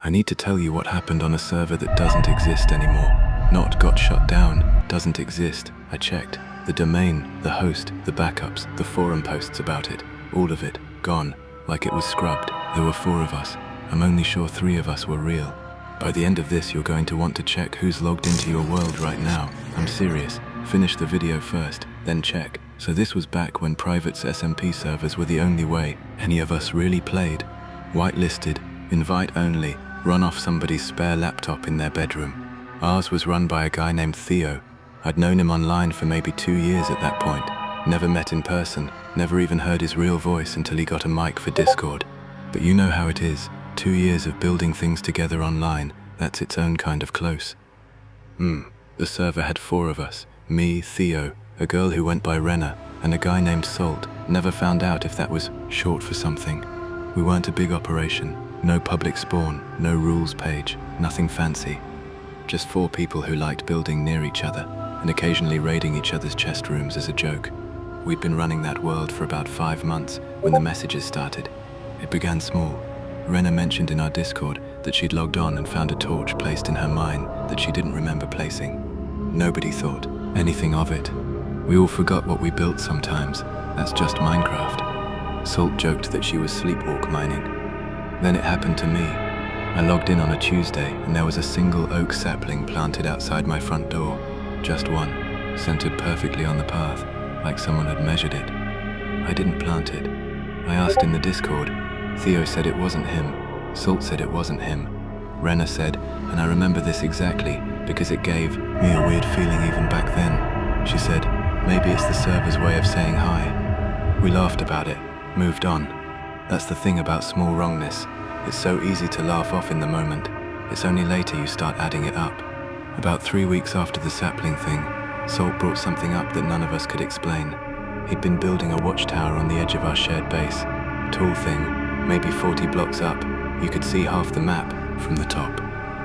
I need to tell you what happened on a server that doesn't exist anymore. Not got shut down, doesn't exist. I checked. The domain, the host, the backups, the forum posts about it. All of it, gone, like it was scrubbed. There were 4 of us. I'm only sure 3 of us were real. By the end of this, you're going to want to check who's logged into your world right now. I'm serious. Finish the video first, then check. So this was back when private SMP servers were the only way any of us really played. Whitelisted, invite only, run off somebody's spare laptop in their bedroom. Ours was run by a guy named Theo. I'd known him online for maybe 2 years at that point. Never met in person, never even heard his real voice until he got a mic for Discord. But you know how it is. 2 years of building things together online, that's its own kind of close. The server had 4 of us. Me, Theo, a girl who went by Renna, and a guy named Salt. Never found out if that was short for something. We weren't a big operation. No public spawn, no rules page, nothing fancy. Just 4 people who liked building near each other, and occasionally raiding each other's chest rooms as a joke. We'd been running that world for about 5 months when the messages started. It began small. Renna mentioned in our Discord that she'd logged on and found a torch placed in her mine that she didn't remember placing. Nobody thought anything of it. We all forgot what we built sometimes. That's just Minecraft. Salt joked that she was sleepwalk mining. Then it happened to me. I logged in on a Tuesday and there was a single oak sapling planted outside my front door. Just one, centered perfectly on the path, like someone had measured it. I didn't plant it. I asked in the Discord. Theo said it wasn't him. Salt said it wasn't him. Renna said, and I remember this exactly because it gave me a weird feeling even back then. She said, maybe it's the server's way of saying hi. We laughed about it, moved on. That's the thing about small wrongness. It's so easy to laugh off in the moment. It's only later you start adding it up. About 3 weeks after the sapling thing, Salt brought something up that none of us could explain. He'd been building a watchtower on the edge of our shared base. Tall thing, maybe 40 blocks up. You could see half the map from the top.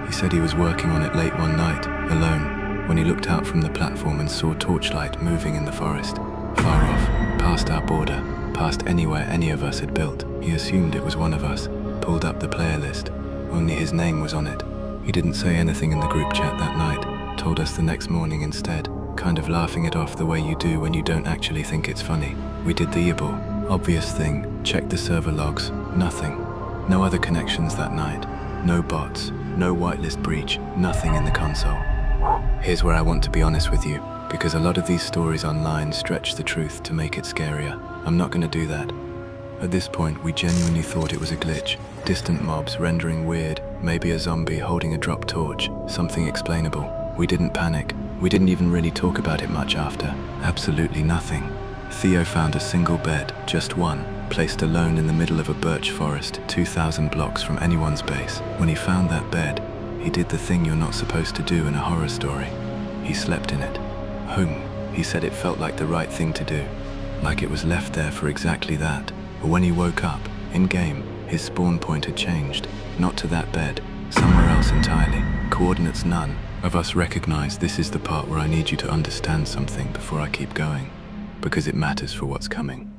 He said he was working on it late one night, alone, when he looked out from the platform and saw torchlight moving in the forest. Far off, past our border, past anywhere any of us had built. He assumed it was one of us, pulled up the player list. Only his name was on it. He didn't say anything in the group chat that night, told us the next morning instead, kind of laughing it off the way you do when you don't actually think it's funny. We did the yibble, obvious thing, checked the server logs, nothing. No other connections that night, no bots, no whitelist breach, nothing in the console. Here's where I want to be honest with you, because a lot of these stories online stretch the truth to make it scarier. I'm not going to do that. At this point, we genuinely thought it was a glitch. Distant mobs rendering weird, maybe a zombie holding a drop torch, something explainable. We didn't panic. We didn't even really talk about it much after. Absolutely nothing. Theo found a single bed, just one, placed alone in the middle of a birch forest, 2,000 blocks from anyone's base. When he found that bed, he did the thing you're not supposed to do in a horror story. He slept in it. Home. He said it felt like the right thing to do. Like it was left there for exactly that. But when he woke up, in-game, his spawn point had changed. Not to that bed, somewhere else entirely. Coordinates none. Of us recognize this is the part where I need you to understand something before I keep going. Because it matters for what's coming.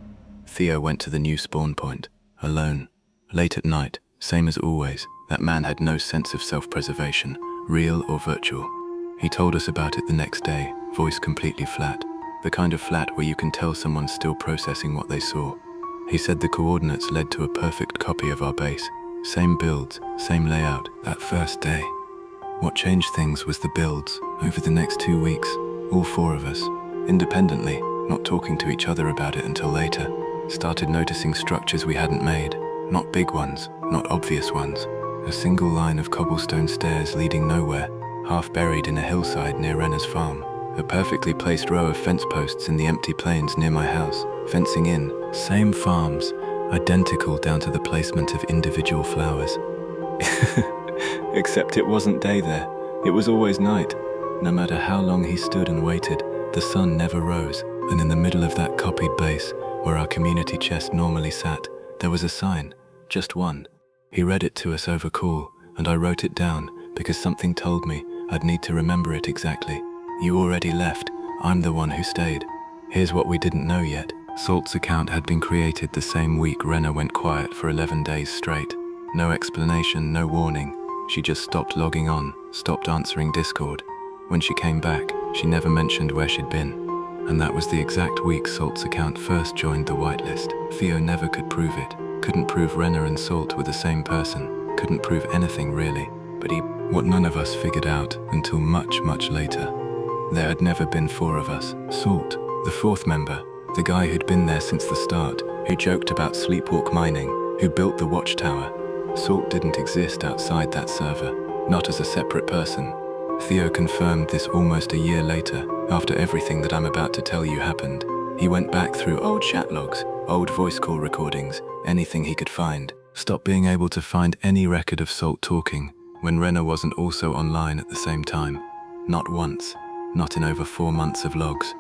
Theo went to the new spawn point, alone. Late at night, same as always, that man had no sense of self-preservation, real or virtual. He told us about it the next day, voice completely flat. The kind of flat where you can tell someone's still processing what they saw. He said the coordinates led to a perfect copy of our base. Same builds, same layout, that first day. What changed things was the builds. Over the next 2 weeks, all 4 of us, independently, not talking to each other about it until later, started noticing structures we hadn't made. Not big ones, not obvious ones. A single line of cobblestone stairs leading nowhere, half buried in a hillside near Renna's farm. A perfectly placed row of fence posts in the empty plains near my house, fencing in. Same farms, identical down to the placement of individual flowers. Except it wasn't day there, it was always night. No matter how long he stood and waited, the sun never rose, and in the middle of that copied base, where our community chest normally sat, there was a sign, just one. He read it to us over call, and I wrote it down because something told me I'd need to remember it exactly. You already left, I'm the one who stayed. Here's what we didn't know yet. Salt's account had been created the same week Renna went quiet for 11 days straight. No explanation, no warning. She just stopped logging on, stopped answering Discord. When she came back, she never mentioned where she'd been. And that was the exact week Salt's account first joined the whitelist. Theo never could prove it. Couldn't prove Renner and Salt were the same person. Couldn't prove anything really. But what none of us figured out until much, much later. There had never been 4 of us. Salt, the 4th member, the guy who'd been there since the start, who joked about sleepwalk mining, who built the watchtower. Salt didn't exist outside that server, not as a separate person. Theo confirmed this almost a year later, after everything that I'm about to tell you happened. He went back through old chat logs, old voice call recordings, anything he could find. Stopped being able to find any record of Salt talking when Renner wasn't also online at the same time. Not once. Not in over 4 months of logs.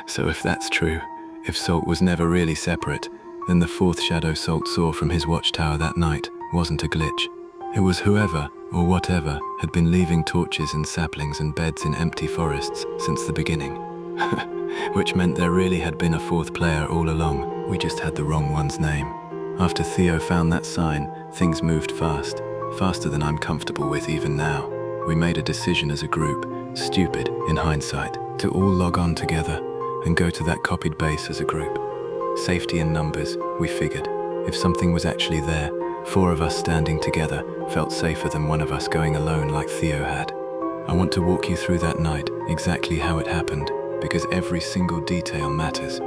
So if that's true, if Salt was never really separate, then the 4th shadow Salt saw from his watchtower that night wasn't a glitch. It was whoever, or whatever, had been leaving torches and saplings and beds in empty forests since the beginning. Which meant there really had been a 4th player all along. We just had the wrong one's name. After Theo found that sign, things moved fast. Faster than I'm comfortable with even now. We made a decision as a group, stupid in hindsight, to all log on together and go to that copied base as a group. Safety in numbers, we figured. If something was actually there, 4 of us standing together felt safer than one of us going alone like Theo had. I want to walk you through that night, exactly how it happened, because every single detail matters.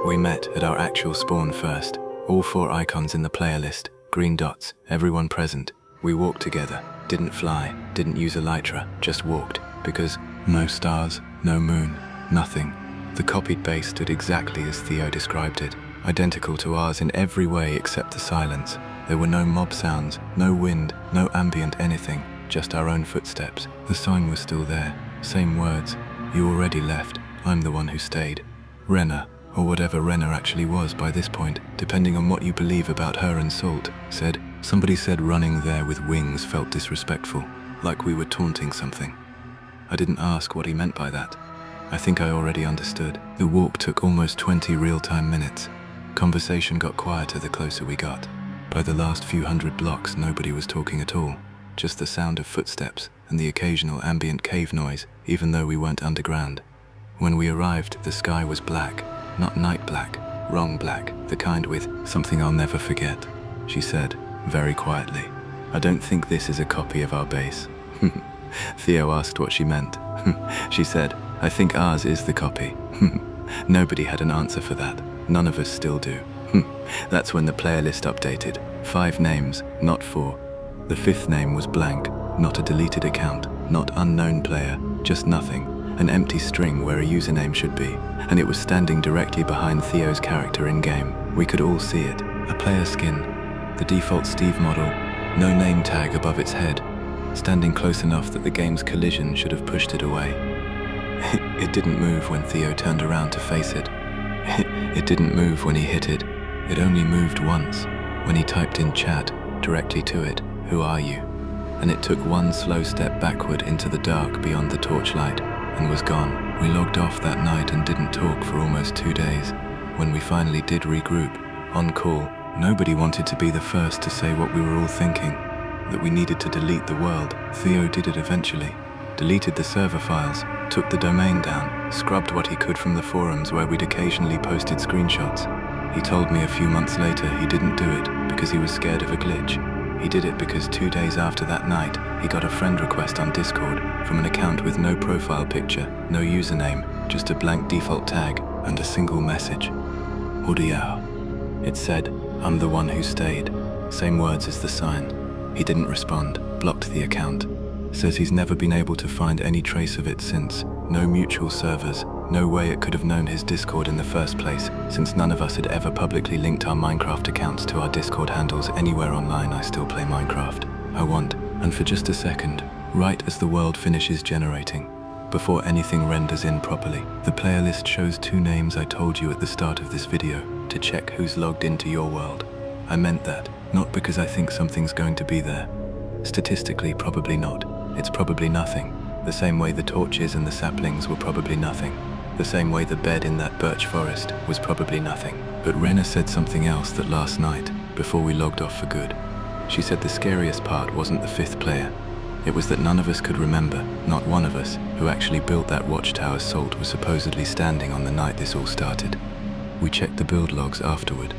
We met at our actual spawn first, all 4 icons in the player list, green dots, everyone present. We walked together, didn't fly, didn't use elytra, just walked, because no stars, no moon, nothing. The copied base stood exactly as Theo described it, identical to ours in every way except the silence. There were no mob sounds, no wind, no ambient anything, just our own footsteps. The sign was still there, same words, you already left, I'm the one who stayed. Renner, or whatever Renner actually was by this point, depending on what you believe about her and Salt, said, somebody said running there with wings felt disrespectful, like we were taunting something. I didn't ask what he meant by that. I think I already understood. The walk took almost 20 real-time minutes. Conversation got quieter the closer we got. By the last few hundred blocks, nobody was talking at all. Just the sound of footsteps and the occasional ambient cave noise, even though we weren't underground. When we arrived, the sky was black. Not night black, wrong black, the kind with something I'll never forget, she said, very quietly. I don't think this is a copy of our base. Theo asked what she meant. She said, I think ours is the copy. Nobody had an answer for that. None of us still do. That's when the player list updated. 5 names, not 4. The 5th name was blank, not a deleted account, not unknown player, just nothing. An empty string where a username should be, and it was standing directly behind Theo's character in-game. We could all see it. A player skin, the default Steve model, no name tag above its head, standing close enough that the game's collision should have pushed it away. It didn't move when Theo turned around to face it. It didn't move when he hit it. It only moved once, when he typed in chat, directly to it, who are you? And it took one slow step backward into the dark beyond the torchlight, and was gone. We logged off that night and didn't talk for almost 2 days. When we finally did regroup, on call, nobody wanted to be the first to say what we were all thinking, that we needed to delete the world. Theo did it eventually. Deleted the server files, took the domain down, scrubbed what he could from the forums where we'd occasionally posted screenshots. He told me a few months later he didn't do it because he was scared of a glitch. He did it because 2 days after that night, he got a friend request on Discord from an account with no profile picture, no username, just a blank default tag and a single message. Audio. It said, I'm the one who stayed. Same words as the sign. He didn't respond, blocked the account. Says he's never been able to find any trace of it since. No mutual servers, no way it could have known his Discord in the first place, since none of us had ever publicly linked our Minecraft accounts to our Discord handles anywhere online. I still play Minecraft. I want, and for just a second, right as the world finishes generating, before anything renders in properly, the player list shows 2 names I told you at the start of this video, to check who's logged into your world. I meant that, not because I think something's going to be there. Statistically, probably not. It's probably nothing. The same way the torches and the saplings were probably nothing. The same way the bed in that birch forest was probably nothing. But Renner said something else that last night, before we logged off for good. She said the scariest part wasn't the fifth player. It was that none of us could remember, not one of us, who actually built that watchtower Salt was supposedly standing on the night this all started. We checked the build logs afterward.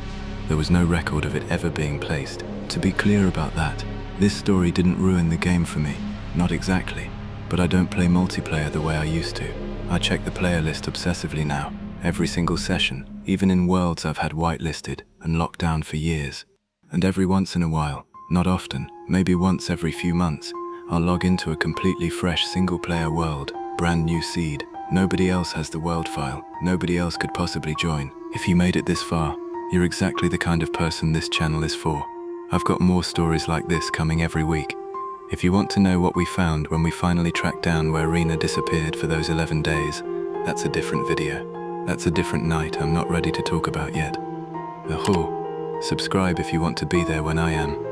There was no record of it ever being placed. To be clear about that, this story didn't ruin the game for me. Not exactly, but I don't play multiplayer the way I used to. I check the player list obsessively now, every single session, even in worlds I've had whitelisted and locked down for years. And every once in a while, not often, maybe once every few months, I'll log into a completely fresh single-player world, brand new seed. Nobody else has the world file, nobody else could possibly join. If you made it this far, you're exactly the kind of person this channel is for. I've got more stories like this coming every week. If you want to know what we found when we finally tracked down where Rena disappeared for those 11 days, that's a different video. That's a different night I'm not ready to talk about yet. Subscribe if you want to be there when I am.